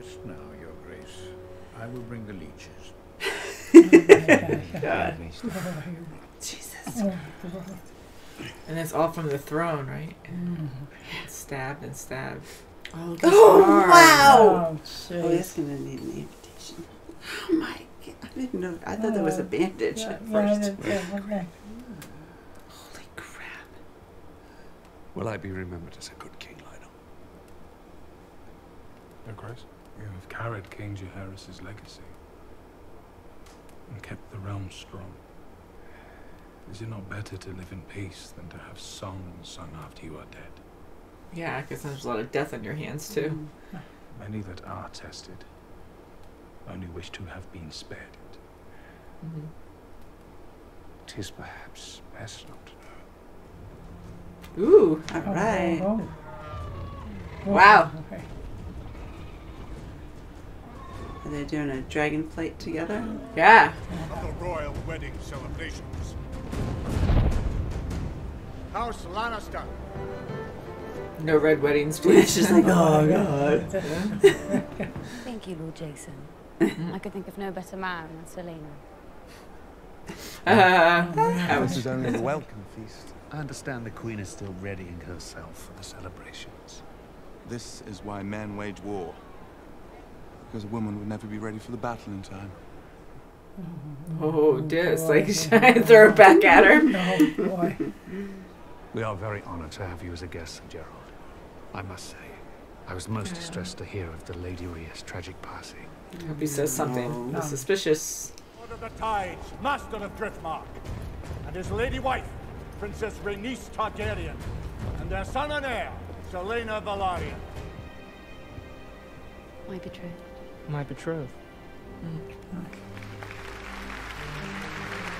Just now, Your Grace. I will bring the leeches. God. Jesus. And it's all from the throne, right? Stabbed and stabbed. Oh, wow! Oh, that's gonna need an amputation. Oh my God! I didn't know. I thought there was a bandage at first. Okay. Holy crap! Will I be remembered as a good king, Lionel? Your Grace, you have carried King Jaehaerys' legacy and kept the realm strong. Is it not better to live in peace than to have songs sung after you are dead? Yeah, because there's a lot of death on your hands, too. Many that are tested only wish to have been spared it. 'Tis perhaps best not to know. Ooh. All right. Wow. Okay. Are they doing a dragon flight together? Yeah. Of the royal wedding celebrations. House Lannister. No red weddings, please. She's like, oh God. Thank you, Lord Jason. I could think of no better man than Selena. This is only the welcome feast. I understand the Queen is still readying herself for the celebrations. This is why men wage war. Because a woman would never be ready for the battle in time. Oh, just like throw it back at her. Oh, boy. We are very honored to have you as a guest, Gerald. I must say, I was most distressed to hear of the Lady Rhea's tragic passing. I hope he says something suspicious. Lord of the Tides, master of Driftmark, and his lady wife, Princess Rhaenys Targaryen, and their son and heir, Selena Velaryon. My betrothed. My betrothed.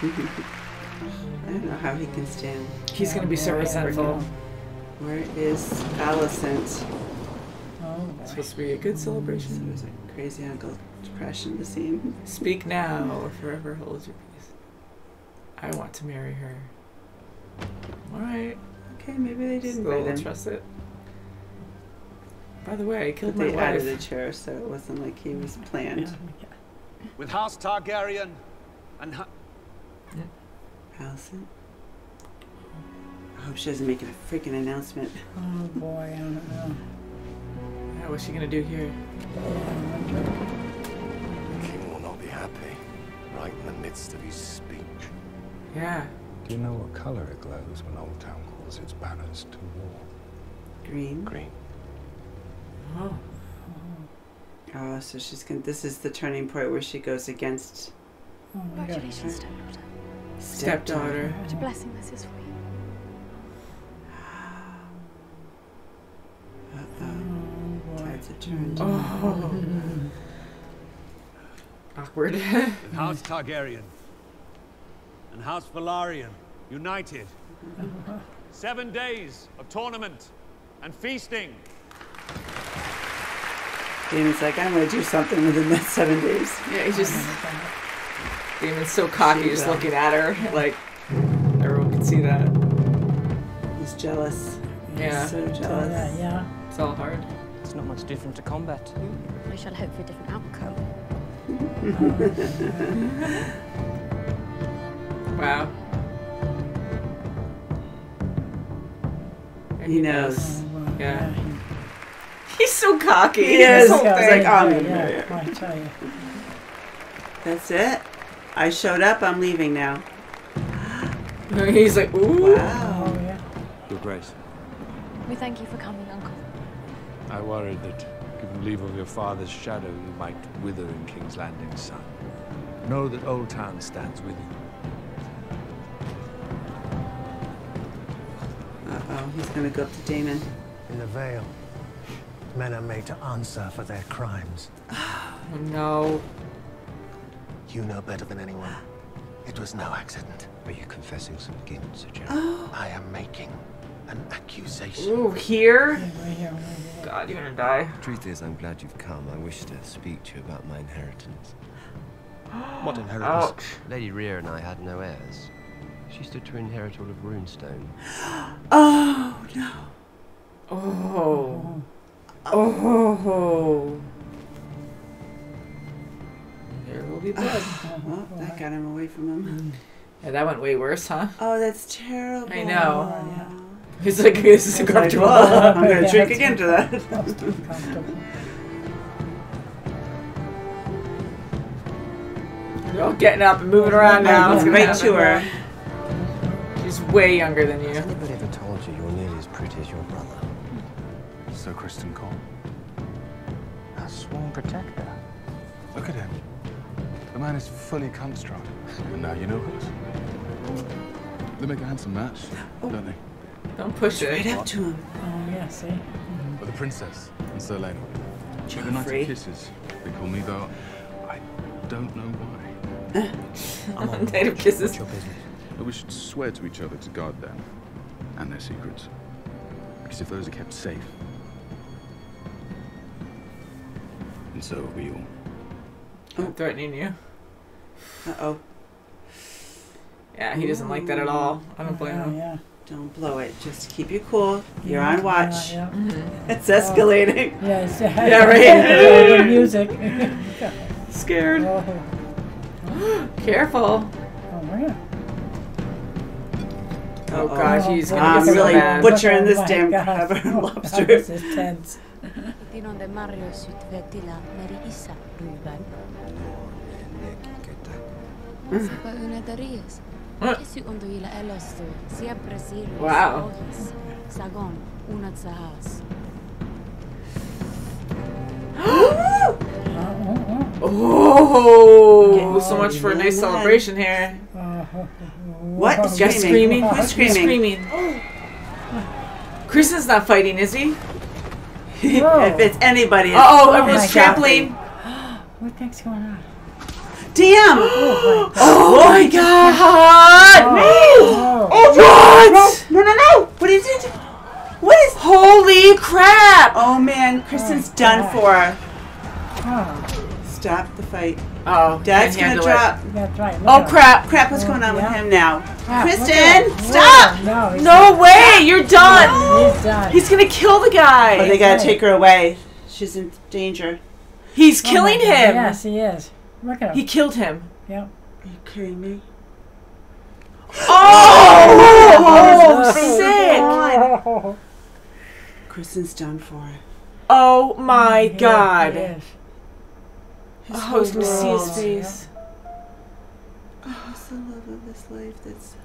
I don't know how he can stand. He's going to be so resentful. Where is Alicent? It's supposed to be a good celebration. So there's a crazy uncle to crash into the scene. Speak now or forever hold your peace. I want to marry her. Alright. Okay, maybe they didn't Still invite don't him. trust it. By the way, I killed But my they added wife. a chair, so it wasn't like he was planned. With House Targaryen and Alicent? I hope she doesn't make a freaking announcement. Oh boy, I don't know. Yeah, what's she gonna do here? The king will not be happy, right in the midst of his speech. Yeah. Do you know what color it glows when Old Town calls its banners to war? Green? Green. Oh. Oh, so she's gonna. This is the turning point where she goes against. Oh my God. Congratulations, stepdaughter. Stepdaughter. What a blessing this is for you. Tides have turned. Oh. Awkward. with House Targaryen and House Velaryon united. 7 days of tournament and feasting. Damon's like, I'm gonna do something within that 7 days. Yeah, he's just. Damon's so cocky, just looking at her. Like, everyone can see that. He's jealous. Yeah. He's so jealous. Yeah. It's all hard. It's not much different to combat. We shall hope for a different outcome. Wow. And He knows. Yeah. He's so cocky. He is. This whole He's thing. like, oh, I'm gonna marry her. I tell you. That's it. I showed up. I'm leaving now. He's like, ooh. Wow. Oh yeah. Your Grace, We thank you for coming, Uncle. I worried that, given leave of your father's shadow, you might wither in King's Landing, son. Know that Old Town stands with you. Uh-oh. He's gonna go up to Damon. In the Vale, men are made to answer for their crimes. Oh, no. You know better than anyone. It was no accident. Are you confessing some guilt, Sir Gerald? Oh. I am making an accusation. Ooh, here? Yeah, right here. God, you're gonna die. Truth is, I'm glad you've come. I wish to speak to you about my inheritance. What inheritance? Ouch. Lady Rhea and I had no heirs. She stood to inherit all of Runestone. Oh no. Oh. Oh. be blood. Oh, that got him away from him. Yeah, that went way worse, huh? Oh, that's terrible. I know. Oh, yeah. He's like, this is uncomfortable. Well, I'm going to drink again to that. You're all getting up and moving around now. It's Right to her. She's way younger than you. Has anybody ever told you you're nearly as pretty as your brother? So Kristen called. A sworn protector. Look at him. The man is fully construct. And now you know us. They make a handsome match, don't they? Don't push it. Right up to him. Oh, yeah, see? But the princess and Sir Lena. The night Joffrey. of kisses. They call me though. I don't know why. I'm on Night of watch. kisses. What's your business? But we should swear to each other to guard them and their secrets. Because if those are kept safe, and so are we all. I'm threatening you. Uh-oh. Yeah, he doesn't like that at all. I don't blame him. Yeah. Don't blow it. Just keep you cool. You're on watch. Yeah. It's escalating. Yes. Yeah, right. The music. Scared. Oh, Careful. oh, yeah. Oh God, he's gonna I'm get so really mad. butchering this Oh, my damn God. crab Oh, lobster. this is tense. Tinon de Mario Sütvetila Meri Isa Ruben. Sepa una Darius. Kesu undo ila elosto. Siempre Sirius. Wow. Ohis. Sagon. Una Zahas. Oh, so much for a nice celebration here. What? Just screaming. Who's Who's screaming? screaming? Kristen's not fighting, is he? If it's anybody, it's Uh-oh, everyone's my trampling. What the heck's going on? Damn! Oh my God! What? No! What is it? What is? Holy crap! Oh man, Kristen's done for. Oh, Stop the fight. Oh, Dad's can't gonna handle it. drop. that's right. Look Oh at crap! Crap, what's going on with Yeah. him now? Crap, look Kristen, at him. stop! Whoa, no, he's No not. way! You're done! He's done. He's gonna kill the guy! Oh, they gotta right. take her away. She's in danger. He's Oh my killing God, him! Yes, he is. Look at him. He killed him. Yep. Are you kidding me? Oh! Oh, Sick! Oh, Kristen's done for. Oh my he God! is. Oh, I was gonna see his face. Oh, it's the love of his life that's.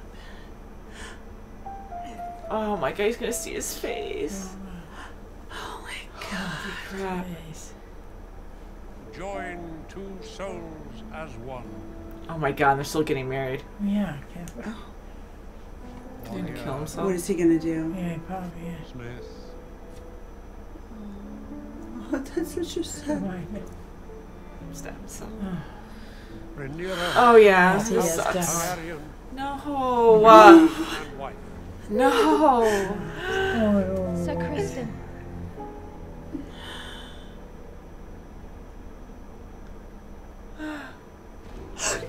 Oh my God, he's gonna see his face. Oh my God. Holy crap. Jeez. Join two souls as one. Oh my God, they're still getting married. Yeah, careful. He's gonna kill himself. What is he gonna do? Yeah, he probably is. Smith. Oh, that's such a Oh, sad. my God. Stab himself. Rhaenyra. Oh yeah, Yes, he this is sucks. definitely. Targaryen No. and wife. No. Oh, Sir Kristen.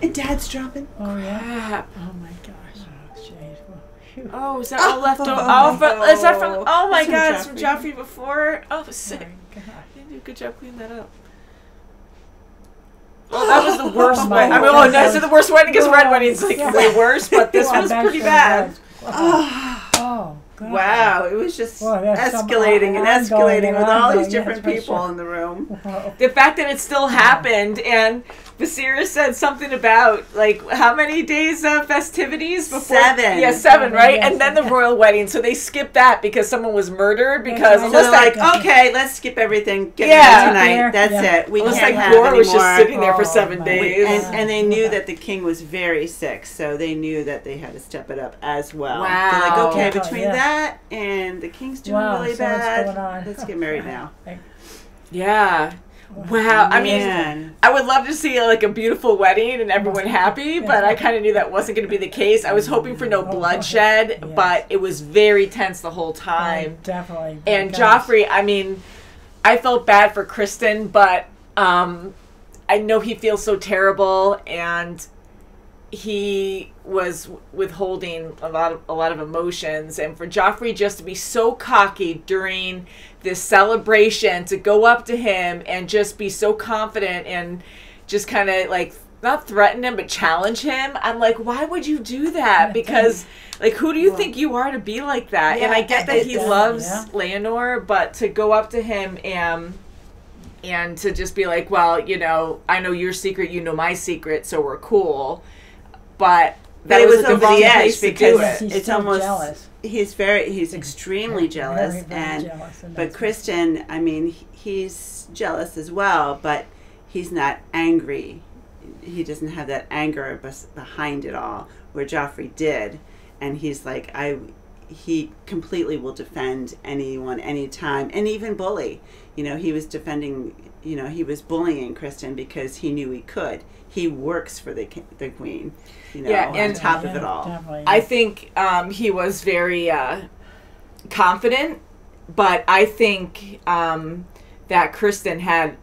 And Dad's dropping. oh, yeah. Crap. Oh, my gosh. Oh, jeez. Well, phew. Oh, is that all left over? Oh, Is that from? Oh my It's from God, it's from Joffrey. Joffrey before. Oh, sick. My gosh. You did a good job cleaning that up. Oh, that was the worst Oh, wedding. I mean, my oh, that's God. the worst wedding because red wedding's like Yeah. way worse, but this Well, was that pretty sure bad. was. Oh, Oh, God. wow, it was just Well, that's some escalating and ongoing escalating and with all these ongoing, different yes, for people sure. in the room. Wow. The fact that it still happened and Viserys said something about like how many days of festivities before? 7. Yeah, 7, right? Yes. And then the royal wedding. So they skipped that because someone was murdered. Because right. So unless they're that, like, okay, let's skip everything. Get Yeah. married tonight. There, That's yeah. it. We unless can't like have Gore any was just more. sitting there for Oh, 7 my days. God. And they knew that the king was very sick, so they knew that they had to step it up as well. Wow. They're like, okay, Yeah. between Yeah. that and the king's doing Wow, really so what's bad, going on? let's get married now. Yeah. Wow. I mean, Man. I would love to see like a beautiful wedding and everyone happy, but I kind of knew that wasn't going to be the case. I was hoping for no bloodshed, Yes. but it was very tense the whole time. Definitely. And because- Joffrey, I mean, I felt bad for Kristen, but I know he feels so terrible, and he was withholding a lot of emotions. And for Joffrey just to be so cocky during this celebration, to go up to him and just be so confident and just kind of like not threaten him, but challenge him. I'm like, why would you do that? Because, like, who do you think you are to be like that? Yeah, and I get that he loves yeah. Leonor, but to go up to him and to just be like, well, you know, I know your secret, you know my secret, so we're cool. But that it was was the over wrong the edge place to do because it. it's so almost jealous. he's extremely jealous, very and jealous, and but that's Kristen, I mean, he's jealous as well, but he's not angry. He doesn't have that anger behind it all, where Joffrey did, and he's like, he completely will defend anyone, anytime, and even bully. You know, he was defending. You know, he was bullying Kristen because he knew he could. He works for the queen. You know, Yeah, on and top of it all. I think he was very confident, but I think that Kristen had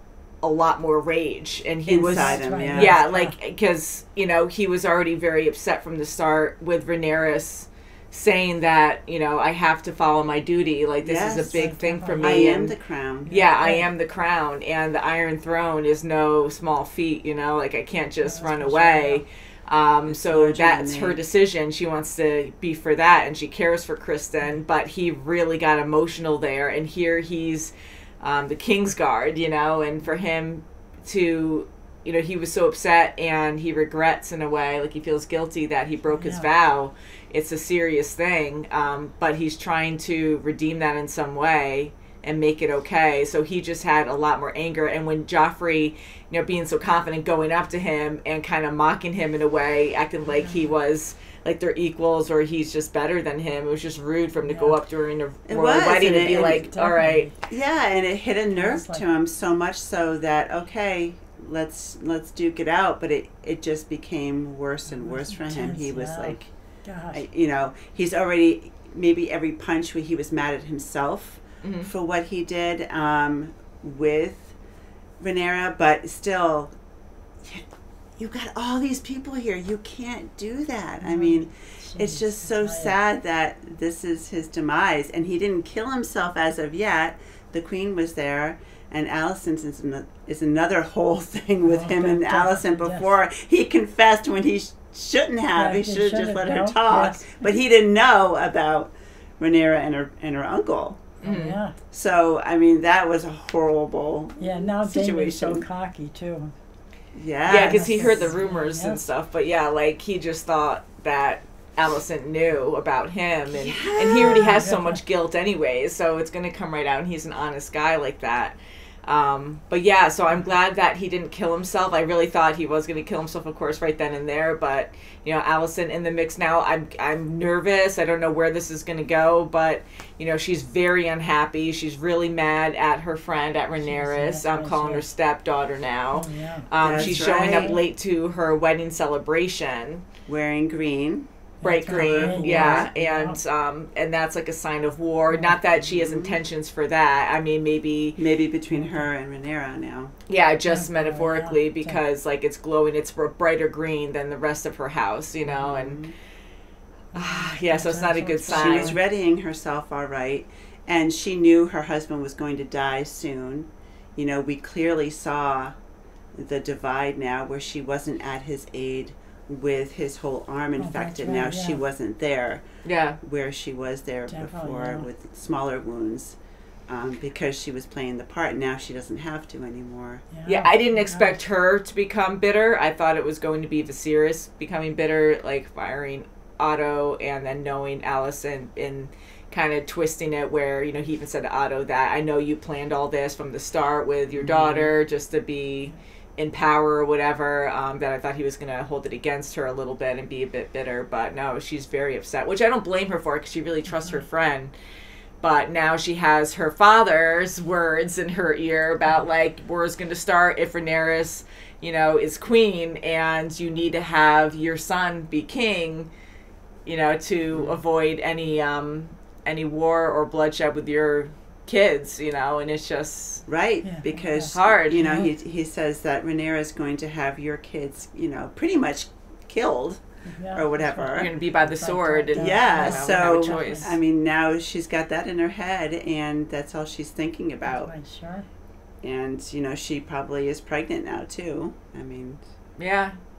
a lot more rage, and he Inside was him, yeah. yeah, like, because you know he was already very upset from the start with Rhaenyra saying that, you know, I have to follow my duty, like this is a big thing for me. I am the crown. Yeah, I am the crown, and the Iron Throne is no small feat, you know, like I can't just run away. So that's her decision. She wants to be for that, and she cares for Kristen, but he really got emotional there, and here he's the Kingsguard, you know, and for him to, you know, he was so upset, and he regrets in a way, like he feels guilty that he broke his vow. It's a serious thing, but he's trying to redeem that in some way and make it okay. So he just had a lot more anger. And when Joffrey, you know, being so confident, going up to him and kind of mocking him in a way, acting like he was like they're equals or he's just better than him, it was just rude for him to go up during a royal wedding and be like, all right. Yeah, and it hit a nerve to him so much so that, okay, let's duke it out. But it just became worse and worse for him. He was like, you know, he's already, maybe every punch where he was mad at himself for what he did with Rhaenyra, but still, you've got all these people here. You can't do that. I mean, it's just so sad that this is his demise. And he didn't kill himself as of yet. The queen was there. And Alicent is another whole thing with him and Alicent before. He confessed when he shouldn't have. He should have just let her talk. Yes. But he didn't know about Rhaenyra and her uncle. Yeah. So, I mean, that was a horrible now situation. Damon's so cocky, too. Yeah. Yeah, because he heard the rumors and stuff. But yeah, like, he just thought that Alicent knew about him. And he already has so much guilt anyways. So it's going to come right out. And he's an honest guy like that. But yeah, so I'm glad that he didn't kill himself. I really thought he was going to kill himself, of course, right then and there. But, you know, Alicent in the mix now. I'm nervous. I don't know where this is going to go. But, you know, she's very unhappy. She's really mad at her friend, at Rhaenyra. I'm calling her stepdaughter now. She's showing up late to her wedding celebration. Wearing green. Bright green, and that's like a sign of war. Not that she has intentions for that. I mean, maybe between her and Rhaenyra now. Yeah, just metaphorically, because like it's glowing. It's a brighter green than the rest of her house, you know, and so it's not a good sign. She was readying herself, all right, and she knew her husband was going to die soon. You know, we clearly saw the divide now, where she wasn't at his aid with his whole arm infected. Now she wasn't there where she was there before with smaller wounds, because she was playing the part. Now she doesn't have to anymore. I didn't expect her to become bitter. I thought it was going to be Viserys becoming bitter, like firing Otto and then knowing Alicent and kind of twisting it where, you know, he even said to Otto that I know you planned all this from the start with your daughter just to be in power or whatever, that I thought he was going to hold it against her a little bit and be a bit bitter. But no, she's very upset, which I don't blame her for, because she really trusts her friend. But now she has her father's words in her ear about, like, war's going to start if Rhaenyra, you know, is queen, and you need to have your son be king, you know, to avoid any war or bloodshed with your kids, you know. And it's just because it's hard, you know. He says that Rhaenyra is going to have your kids, you know, pretty much killed or whatever. You're going to be by the sword, and so have a choice. I mean, now she's got that in her head, and that's all she's thinking about. Sure. And you know, she probably is pregnant now too. I mean,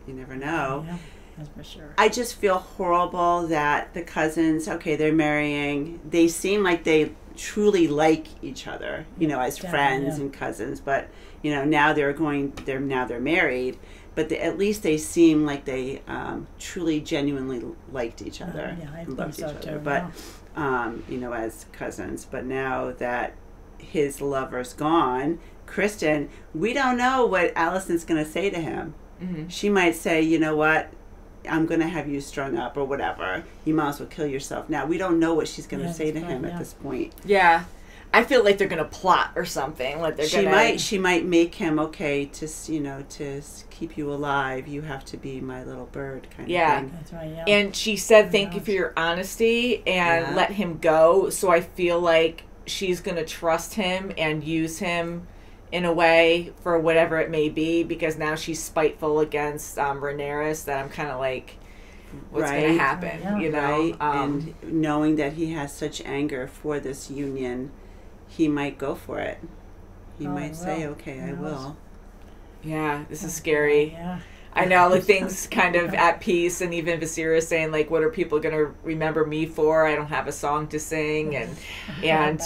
You never know. Yeah, that's for sure. I just feel horrible that the cousins, okay, they're marrying. They seem like they truly like each other, you know, as friends and cousins. But you know, now they're married. But at least they seem like they truly, genuinely liked each other and loved each other. But you know, as cousins. But now that his lover's gone, Kristen, we don't know what Allison's going to say to him. Mm-hmm. She might say, you know what, I'm going to have you strung up or whatever. You might as well kill yourself. Now, we don't know what she's going to say to him at this point. Yeah. I feel like they're going to plot or something. Like She might make him, okay, to, you know, to keep you alive, you have to be my little bird kind of thing. That's right, yeah. And she said, thank you for your honesty and let him go. So I feel like she's going to trust him and use him in a way for whatever it may be, because now she's spiteful against Rhaenyra, that I'm kind of like, what's going to happen, you know? And knowing that he has such anger for this union, he might go for it. He might say, okay, I will. Yeah, this is scary. Yeah. I know, like, things kind of at peace, and even Viserys saying, like, what are people going to remember me for? I don't have a song to sing, and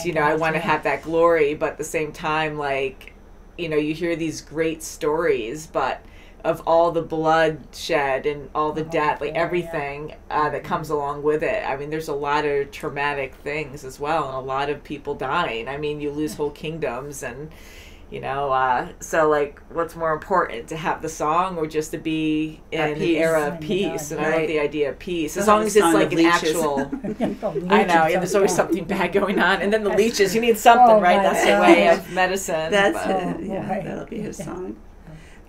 you know, I want to have that glory, but at the same time, like, you know, you hear these great stories, but of all the bloodshed and all the death, like everything that comes along with it. I mean, there's a lot of traumatic things as well, and a lot of people dying. I mean, you lose whole kingdoms, and you know, so like, what's more important, to have the song or just to be in an era of peace? And I love the idea of peace, as long as it's like an actual. I know, yeah, there's always something bad going on, and then the leeches. You need something, right? That's the way of medicine. That'll be his song.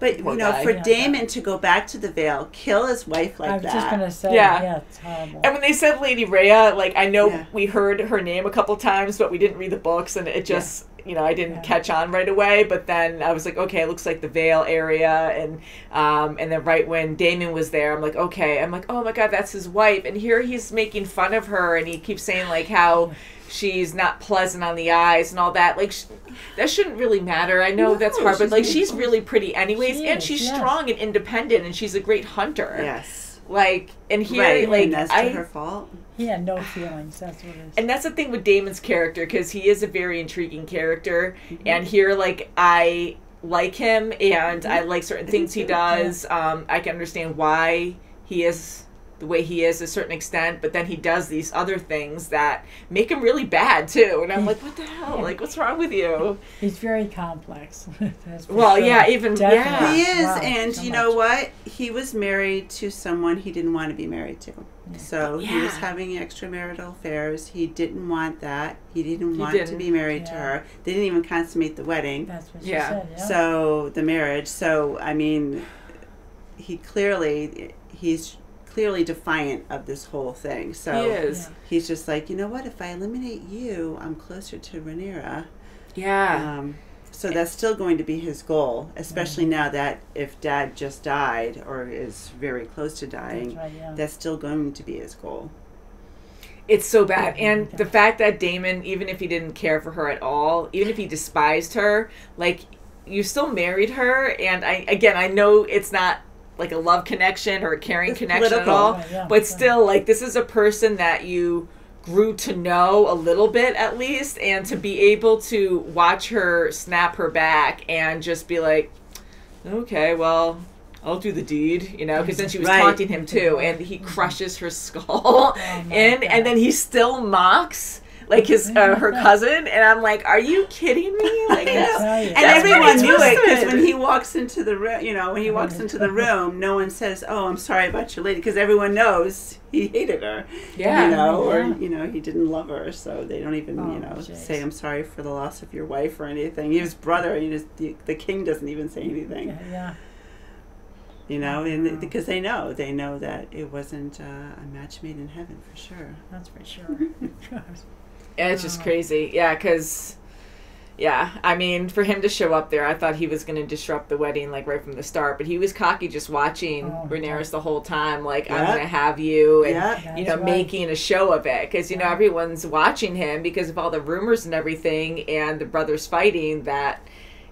But you know, for Damon to go back to the Vale, kill his wife like that. I was just gonna say, yeah, it's horrible. And when they said Lady Rhea, like, I know we heard her name a couple times, but we didn't read the books, and it just, you know, I didn't catch on right away. But then I was like, okay, it looks like the Vale area, and then right when Damon was there, I'm like, okay, I'm like, oh my God, that's his wife, and here he's making fun of her, and he keeps saying like how she's not pleasant on the eyes and all that. Like, that shouldn't really matter. I know that's hard, but like, she's really pretty anyways, and she's strong and independent, and she's a great hunter. Yes. Like, and here, like, and that's to her fault. He had no feelings. That's what it is. And that's the thing with Damon's character, because he is a very intriguing character, and here, like, I like him, and I like certain things he does. I can understand why he is the way he is to a certain extent, but then he does these other things that make him really bad too, and I'm like, what the hell? Like, what's wrong with you? He's very complex. Well, sure. He is, and you know what? He was married to someone he didn't want to be married to. So he was having extramarital affairs. He didn't want that. He didn't want to be married to her. They didn't even consummate the wedding. That's what she said. Yeah. So the marriage. So I mean, he's clearly defiant of this whole thing. So he is. He's just like, you know what? If I eliminate you, I'm closer to Rhaenyra. Yeah. So that's still going to be his goal, especially now that if Dad just died or is very close to dying, that's still going to be his goal. It's so bad. And the fact that Damon, even if he didn't care for her at all, even if he despised her, like, you still married her. And I know it's not like a love connection or a caring connection at all, but still, like, this is a person that you grew to know a little bit at least, and to be able to watch her snap her back and just be like, okay, well, I'll do the deed, you know, because then she was taunting him too, and he crushes her skull and then he still mocks like his her cousin, and I'm like, are you kidding me? Like, and everyone knew it, because when he walks into the room, you know, when he walks into the room, no one says, "Oh, I'm sorry about your lady," because everyone knows he hated her. Yeah, you know, or you know, he didn't love her, so they don't even say, "I'm sorry for the loss of your wife" or anything. His brother, the king doesn't even say anything. Yeah. You know, and because they know that it wasn't a match made in heaven for sure. That's for sure. Yeah, it's just crazy. Yeah, because, I mean, for him to show up there, I thought he was going to disrupt the wedding, like, right from the start. But he was cocky just watching Rhaenyra the whole time, like, I'm going to have you, and, you know, making a show of it. Because, you know, everyone's watching him because of all the rumors and everything, and the brothers fighting, that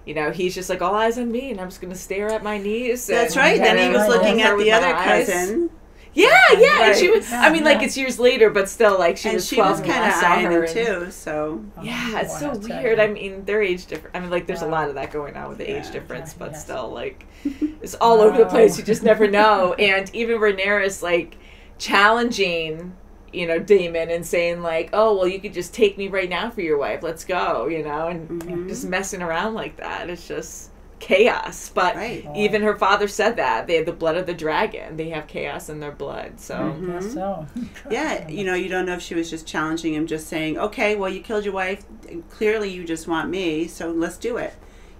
you know, he's just like, all eyes on me, and I'm just going to stare at my niece. That's right. Then he was looking at the other cousin. Yeah, yeah. Right. And she was, I mean, like, it's years later, but still, like, she and was she 12 was when kind I of saw eyeing her. him too, so. Yeah, it's so weird. I mean, they're age different. I mean, like, there's a lot of that going on with the age difference, but still, like, it's all over the place. You just never know. And even Rhaenyra's, like, challenging, you know, Daemon and saying, like, oh, well, you could just take me right now for your wife. Let's go, you know, and just messing around like that. It's just chaos. But even her father said that. They have the blood of the dragon. They have chaos in their blood. So, yeah, you know, you don't know if she was just challenging him, just saying, okay, well, you killed your wife. Clearly you just want me, so let's do it.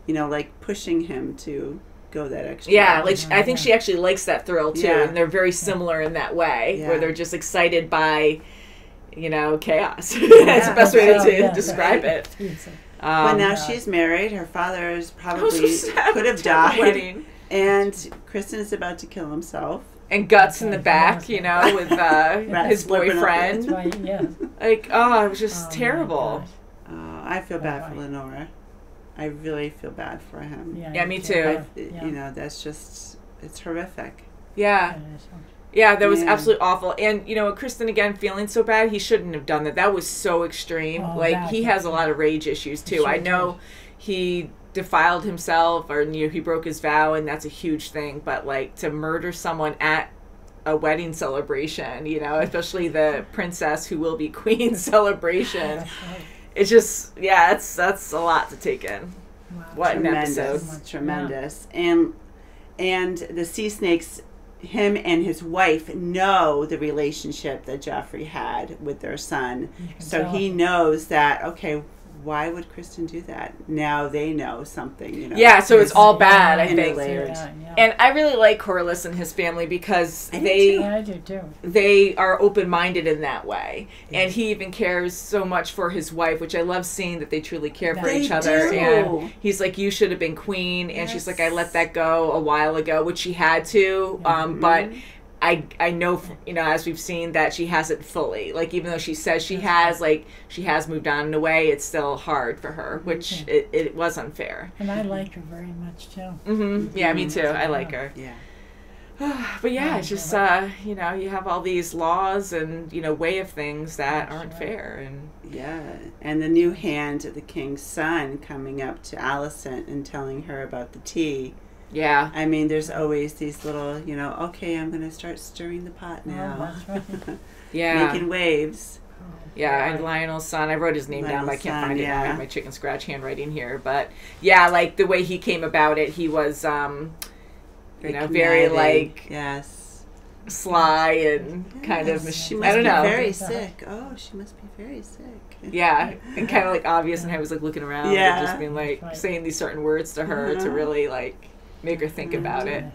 You know, like pushing him to go that extra. Yeah, like I think she actually likes that thrill too, Yeah. and they're very similar in that way, where they're just excited by, you know, chaos. That's the best way to describe it. But now she's married. Her father is probably could have died, and Kristen is about to kill himself. And guts in the back, you know, with his boyfriend. That's right, yeah. Like, oh, it was just terrible. I feel bad for Lenora. I really feel bad for him. Yeah, me too. You know, that's just, it's horrific. Yeah. Yeah, that was absolutely awful. And, you know, Kristen, again, feeling so bad, he shouldn't have done that. That was so extreme. Like, he has a lot of rage issues, too. I know he defiled himself, or, you know, he broke his vow, and that's a huge thing. But, like, to murder someone at a wedding celebration, you know, especially the princess who will be queen celebration. It's just, yeah, that's a lot to take in. Wow. What Tremendous, an episode. Tremendous. And the sea snakes, him and his wife know the relationship that Joffrey had with their son. So he knows that, okay, why would Kristen do that? Now they know something, you know. Yeah, so it's all bad, I think. Yeah. And I really like Corlys and his family because I do too. They are open-minded in that way. And he even cares so much for his wife, which I love seeing that they truly care for each other. And he's like, you should have been queen. And she's like, I let that go a while ago, which she had to. But I know, you know, as we've seen, that she hasn't fully. Like, even though she says she has, like, she has moved on in a way, it's still hard for her, which it was unfair. And I like her very much, too. Yeah, me too. I like her. Yeah. But yeah, it's just, you know, you have all these laws and, you know, way of things that aren't fair. And yeah, and the new hand of the king's son coming up to Alicent and telling her about the tea. Yeah. I mean, there's always these little, you know, okay, I'm going to start stirring the pot now. Yeah. Making waves. Yeah, and Lionel's son. I wrote his name down, but I can't find it. I have my chicken scratch handwriting here. But yeah, like the way he came about it, he was, you know, very like sly and kind of. She must be very sick. Oh, she must be very sick. Yeah, and kind of like obvious, and I was like looking around, and just being like saying these certain words to her to really like make her think about it.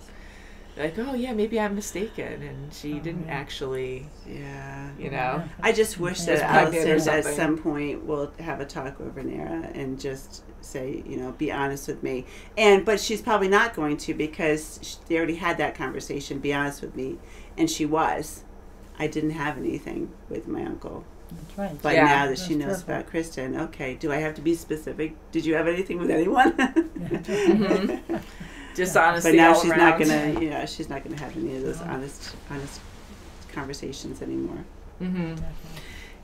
Like, oh yeah, maybe I'm mistaken, and she didn't actually. Yeah, you know. I just wish that Alicent at some point will have a talk with Rhaenyra and just say, you know, be honest with me. But she's probably not going to, because they already had that conversation. Be honest with me, and she was. I didn't have anything with my uncle. That's right. But now that she knows about Kristen, okay, do I have to be specific? Did you have anything with anyone? Just honesty. But now all she's around. not gonna, you know, she's not gonna have any of those honest conversations anymore.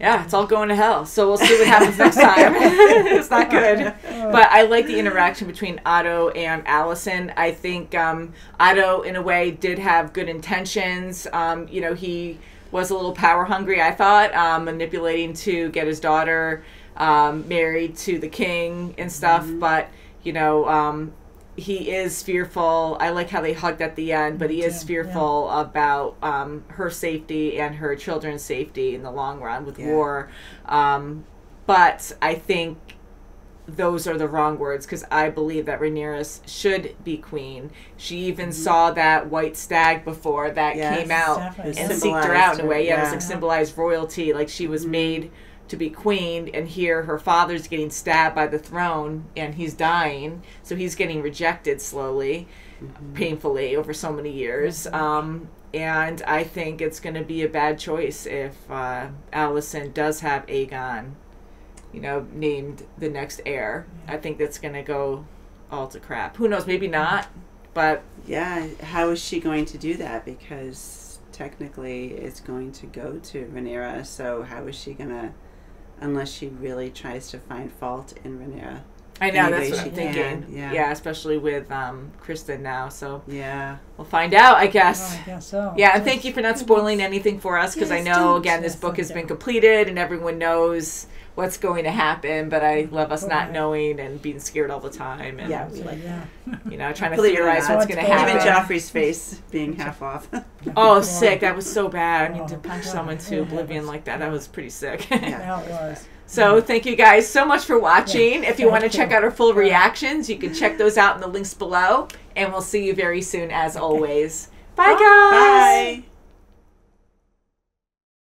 Yeah, it's all going to hell. So we'll see what happens next time. It's not good. But I like the interaction between Otto and Alicent. I think Otto, in a way, did have good intentions. You know, he was a little power hungry, I thought, manipulating to get his daughter married to the king and stuff. But, you know, he is fearful. I like how they hugged at the end, but he is fearful about her safety and her children's safety in the long run with war. But I think those are the wrong words, because I believe that Rhaenyra should be queen. She even saw that white stag before that came out and seeked her out in a way. Yeah, it was like symbolized royalty. Like she was made to be queen, and here her father's getting stabbed by the throne and he's dying, so he's getting rejected slowly, painfully over so many years. And I think it's going to be a bad choice if Alicent does have Aegon, you know, named the next heir. I think that's going to go all to crap. Who knows? Maybe not. But yeah, how is she going to do that? Because technically, it's going to go to Rhaenyra. So how is she gonna, unless she really tries to find fault in Rhaenyra? I know, that's what I'm thinking. Yeah, especially with Kristen now. So yeah, we'll find out, I guess. Oh, I guess so. Yeah, and thank you for not spoiling anything for us, because I know, again, this book has been completed and everyone knows what's going to happen, but I love us not knowing and being scared all the time. And, we like that. Trying to theorize what's going to happen. Even Joffrey's face being half off. Oh, sick. That was so bad. I mean, to punch someone to oblivion like that, that was pretty sick. Yeah, it was. So thank you guys so much for watching. If you want to check out our full reactions, you can check those out in the links below. And we'll see you very soon, as always. Bye, guys. Bye.